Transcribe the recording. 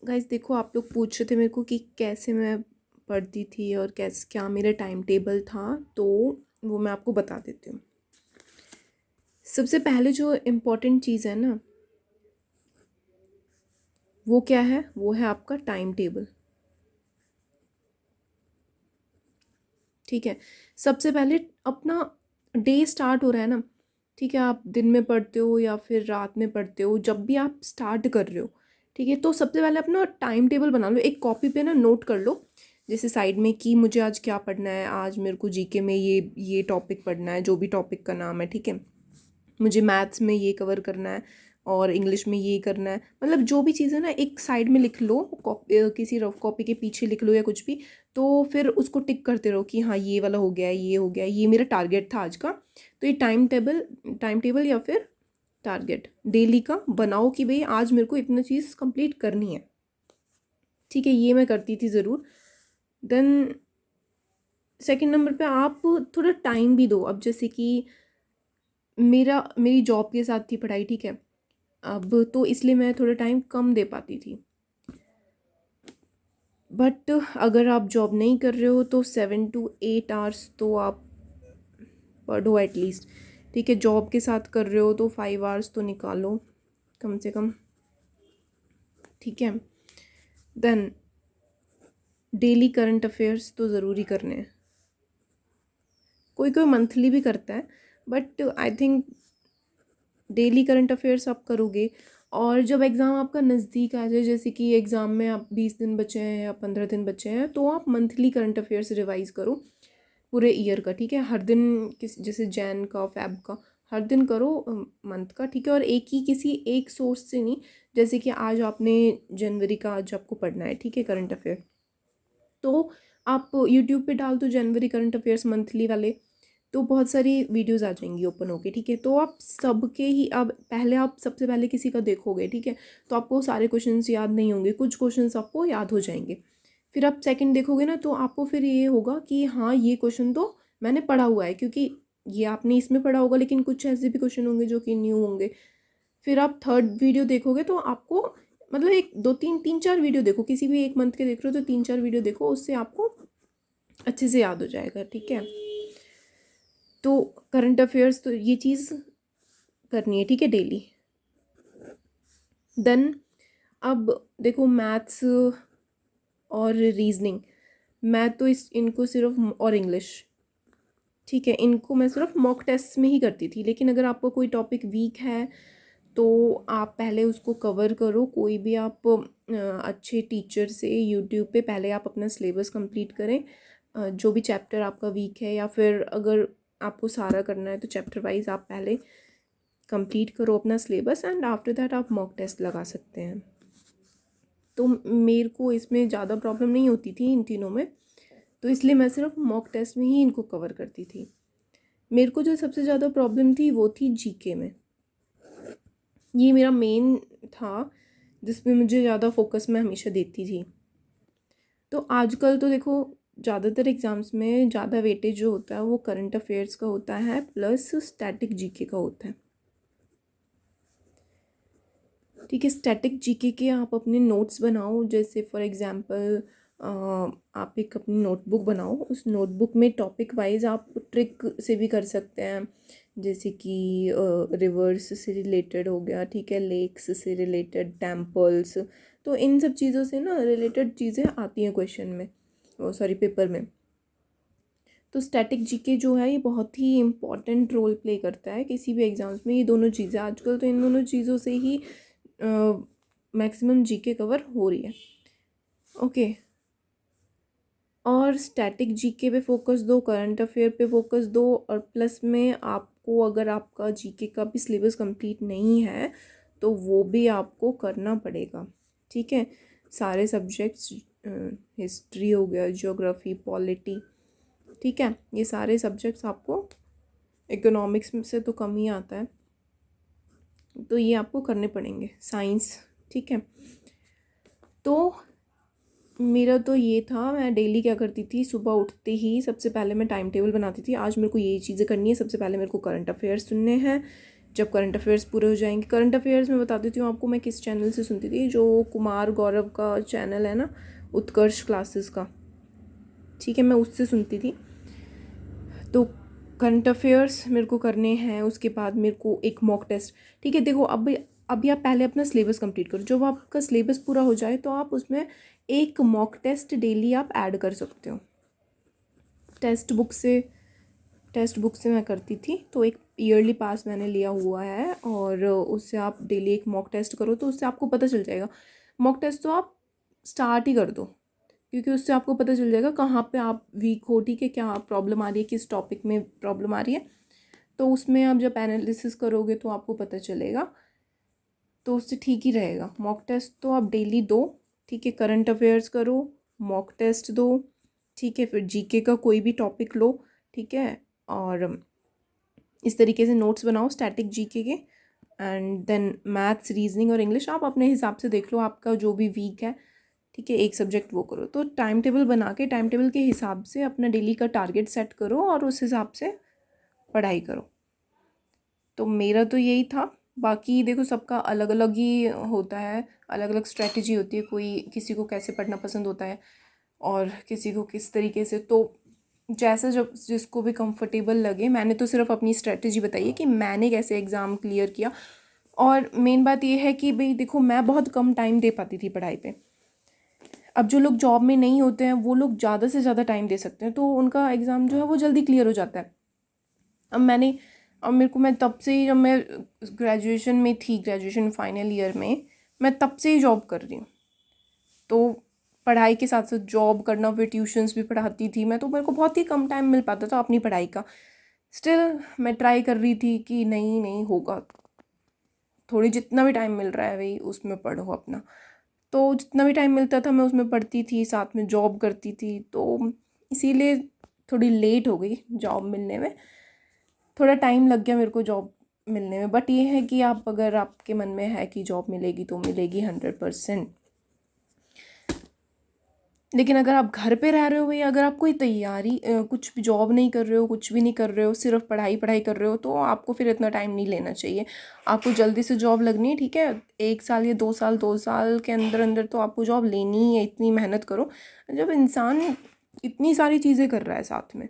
Guys देखो, आप लोग पूछ रहे थे मेरे को कि कैसे मैं पढ़ती थी और कैसे क्या मेरा टाइम टेबल था, तो वो मैं आपको बता देती हूँ। सबसे पहले जो इम्पोर्टेंट चीज़ है ना, वो क्या है? वो है आपका टाइम टेबल। ठीक है, सबसे पहले अपना डे स्टार्ट हो रहा है ना, ठीक है, आप दिन में पढ़ते हो या फिर रात में पढ़ते हो, जब भी आप स्टार्ट कर रहे हो, ठीक है, तो सबसे पहले अपना टाइम टेबल बना लो। एक कॉपी पे ना नोट कर लो, जैसे साइड में, कि मुझे आज क्या पढ़ना है। आज मेरे को जीके में ये टॉपिक पढ़ना है, जो भी टॉपिक का नाम है, ठीक है। मुझे मैथ्स में ये कवर करना है और इंग्लिश में ये करना है। मतलब जो भी चीज़ है ना, एक साइड में लिख लो, किसी रफ कॉपी के पीछे लिख लो या कुछ भी। तो फिर उसको टिक करते रहो कि हाँ, ये वाला हो गया, ये हो गया, ये मेरा टारगेट था आज का। तो ये टाइम टेबल या फिर टारगेट डेली का बनाओ कि भाई आज मेरे को इतना चीज़ कंप्लीट करनी है। ठीक है, ये मैं करती थी ज़रूर। देन सेकंड नंबर पे आप थोड़ा टाइम भी दो। अब जैसे कि मेरी जॉब के साथ थी पढ़ाई, ठीक है, अब तो इसलिए मैं थोड़ा टाइम कम दे पाती थी। बट अगर आप जॉब नहीं कर रहे हो तो 7 to 8 आवर्स तो आप पढ़ो एटलीस्ट। ठीक है, जॉब के साथ कर रहे हो तो 5 आवर्स तो निकालो कम से कम। ठीक है, देन डेली करंट अफेयर्स तो ज़रूरी करने हैं। कोई कोई मंथली भी करता है, but I think daily current affairs आप करोगे। और जब एग्ज़ाम आपका नज़दीक आ जाए, जैसे कि एग्ज़ाम में आप 20 दिन बचे हैं या 15 दिन बचे हैं, तो आप मंथली करंट अफेयर्स रिवाइज़ करो पूरे ईयर का। ठीक है, हर दिन जैसे जैन का, फैब का, हर दिन करो मंथ का। ठीक है, और एक ही किसी एक सोर्स से नहीं। जैसे कि आज आपने जनवरी का आज आपको पढ़ना है, ठीक है, करंट अफेयर, तो आप यूट्यूब पे डाल दो जनवरी करंट अफेयर्स मंथली वाले, तो बहुत सारी वीडियोस आ जाएंगी ओपन होके। ठीक है, तो आप सबके ही, अब पहले आप सबसे पहले किसी का देखोगे, ठीक है, तो आपको सारे क्वेश्चंस याद नहीं होंगे, कुछ क्वेश्चंस आपको याद हो जाएंगे। फिर आप सेकंड देखोगे ना, तो आपको फिर ये होगा कि हाँ, ये क्वेश्चन तो मैंने पढ़ा हुआ है, क्योंकि ये आपने इसमें पढ़ा होगा, लेकिन कुछ ऐसे भी क्वेश्चन होंगे जो कि न्यू होंगे। फिर आप थर्ड वीडियो देखोगे तो आपको, मतलब एक दो तीन तीन चार वीडियो देखो, किसी भी एक मंथ के देख रहे हो तो 3-4 वीडियो देखो, उससे आपको अच्छे से याद हो जाएगा। ठीक है, तो करंट अफेयर्स तो ये चीज़ करनी है, ठीक है, डेली। देन अब देखो, मैथ्स और रीजनिंग, मैं तो इनको सिर्फ, और इंग्लिश, ठीक है, इनको मैं सिर्फ मॉक टेस्ट में ही करती थी। लेकिन अगर आपका कोई टॉपिक वीक है तो आप पहले उसको कवर करो। कोई भी आप अच्छे टीचर से यूट्यूब पे पहले आप अपना सिलेबस कंप्लीट करें, जो भी चैप्टर आपका वीक है, या फिर अगर आपको सारा करना है तो चैप्टर वाइज आप पहले कंप्लीट करो अपना सिलेबस, एंड आफ्टर दैट आप मॉक टेस्ट लगा सकते हैं। तो मेरे को इसमें ज़्यादा प्रॉब्लम नहीं होती थी इन तीनों में, तो इसलिए मैं सिर्फ मॉक टेस्ट में ही इनको कवर करती थी। मेरे को जो सबसे ज़्यादा प्रॉब्लम थी वो थी जीके में। ये मेरा मेन था जिसमें मुझे ज़्यादा फोकस मैं हमेशा देती थी। तो आजकल तो देखो, ज़्यादातर एग्ज़ाम्स में ज़्यादा वेटेज जो होता है वो करंट अफेयर्स का होता है, प्लस स्टैटिक जीके का होता है। ठीक है, स्टैटिक जीके के आप अपने नोट्स बनाओ। जैसे फॉर एग्ज़ाम्पल, आप एक अपनी नोटबुक बनाओ, उस नोटबुक में टॉपिक वाइज आप ट्रिक से भी कर सकते हैं। जैसे कि रिवर्स से रिलेटेड हो गया, ठीक है, लेक्स से रिलेटेड, टेम्पल्स, तो इन सब चीज़ों से ना रिलेटेड चीज़ें आती हैं क्वेश्चन में, सॉरी, पेपर में। तो स्टैटिक जीके जो है ये बहुत ही इम्पॉर्टेंट रोल प्ले करता है किसी भी एग्ज़ाम्स में। ये दोनों चीज़ें आजकल तो इन दोनों चीज़ों से ही मैक्सिमम जीके कवर हो रही है। ओके, और स्टैटिक जीके पे फोकस दो, करंट अफेयर पे फोकस दो, और प्लस में आपको, अगर आपका जीके का भी सिलेबस कंप्लीट नहीं है तो वो भी आपको करना पड़ेगा। ठीक है, सारे सब्जेक्ट्स, हिस्ट्री हो गया, ज्योग्राफी, पॉलिटी, ठीक है, ये सारे सब्जेक्ट्स आपको, इकोनॉमिक्स से तो कम ही आता है, तो ये आपको करने पड़ेंगे, साइंस। ठीक है, तो मेरा तो ये था, मैं डेली क्या करती थी, सुबह उठते ही सबसे पहले मैं टाइम टेबल बनाती थी। आज मेरे को ये चीज़ें करनी है, सबसे पहले मेरे को करंट अफेयर्स सुनने हैं, जब करंट अफेयर्स पूरे हो जाएंगे, करंट अफेयर्स में बता देती हूँ आपको मैं किस चैनल से सुनती थी, जो कुमार गौरव का चैनल है ना, उत्कर्ष क्लासेस का, ठीक है, मैं उससे सुनती थी। तो करंट अफेयर्स मेरे को करने हैं, उसके बाद मेरे को एक मॉक टेस्ट, ठीक है। देखो अब अभी आप पहले अपना सिलेबस कंप्लीट करो, जब आपका सिलेबस पूरा हो जाए तो आप उसमें एक मॉक टेस्ट डेली आप ऐड कर सकते हो। टेक्स्ट बुक से मैं करती थी, तो एक ईयरली पास मैंने लिया हुआ है, और उससे आप डेली एक मॉक टेस्ट करो, तो उससे आपको पता चल जाएगा। मॉक टेस्ट तो आप स्टार्ट ही कर दो, क्योंकि उससे आपको पता चल जाएगा कहाँ पे आप वीक हो, ठीक है, क्या प्रॉब्लम आ रही है, किस टॉपिक में प्रॉब्लम आ रही है। तो उसमें आप जब एनालिसिस करोगे तो आपको पता चलेगा, तो उससे ठीक ही रहेगा। मॉक टेस्ट तो आप डेली दो, ठीक है, करंट अफेयर्स करो, मॉक टेस्ट दो, ठीक है, फिर जीके का कोई भी टॉपिक लो, ठीक है, और इस तरीके से नोट्स बनाओ स्टैटिक जीके के। एंड देन मैथ्स, रीजनिंग और इंग्लिश आप अपने हिसाब से देख लो, आपका जो भी वीक है, ठीक है, एक सब्जेक्ट वो करो। तो टाइम टेबल बना के, टाइम टेबल के हिसाब से अपना डेली का टारगेट सेट करो और उस हिसाब से पढ़ाई करो। तो मेरा तो यही था। बाकी देखो सबका अलग अलग ही होता है, अलग अलग स्ट्रेटजी होती है, कोई किसी को कैसे पढ़ना पसंद होता है और किसी को किस तरीके से। तो जैसा जब जिसको भी कंफर्टेबल लगे, मैंने तो सिर्फ अपनी स्ट्रेटजी बताई है कि मैंने कैसे एग्ज़ाम क्लियर किया। और मेन बात ये है कि भाई देखो, मैं बहुत कम टाइम दे पाती थी पढ़ाई पे। अब जो लोग जॉब में नहीं होते हैं वो लोग ज़्यादा से ज़्यादा टाइम दे सकते हैं, तो उनका एग्ज़ाम जो है वो जल्दी क्लियर हो जाता है। अब मेरे को, मैं तब से ही, जब मैं ग्रेजुएशन में थी, ग्रेजुएशन फाइनल ईयर में, मैं तब से ही जॉब कर रही हूँ। तो पढ़ाई के साथ साथ जॉब करना, फिर ट्यूशन्स भी पढ़ाती थी मैं, तो मेरे को बहुत ही कम टाइम मिल पाता था अपनी पढ़ाई का। स्टिल मैं ट्राई कर रही थी कि नहीं नहीं होगा, थोड़ी जितना भी टाइम मिल रहा है भाई उसमें पढ़ो अपना। तो जितना भी टाइम मिलता था मैं उसमें पढ़ती थी, साथ में जॉब करती थी। तो इसीलिए थोड़ी लेट हो गई जॉब मिलने में, थोड़ा टाइम लग गया मेरे को जॉब मिलने में। बट ये है कि आप, अगर आपके मन में है कि जॉब मिलेगी तो मिलेगी 100%। लेकिन अगर आप घर पे रह रहे हो भाई, अगर आप कोई तैयारी, कुछ भी जॉब नहीं कर रहे हो, कुछ भी नहीं कर रहे हो, सिर्फ पढ़ाई पढ़ाई कर रहे हो, तो आपको फिर इतना टाइम नहीं लेना चाहिए। आपको जल्दी से जॉब लगनी है, ठीक है, 1 साल या 2 साल, 2 साल के अंदर अंदर तो आपको जॉब लेनी ही है। इतनी मेहनत करो। जब इंसान इतनी सारी चीज़ें कर रहा है साथ में,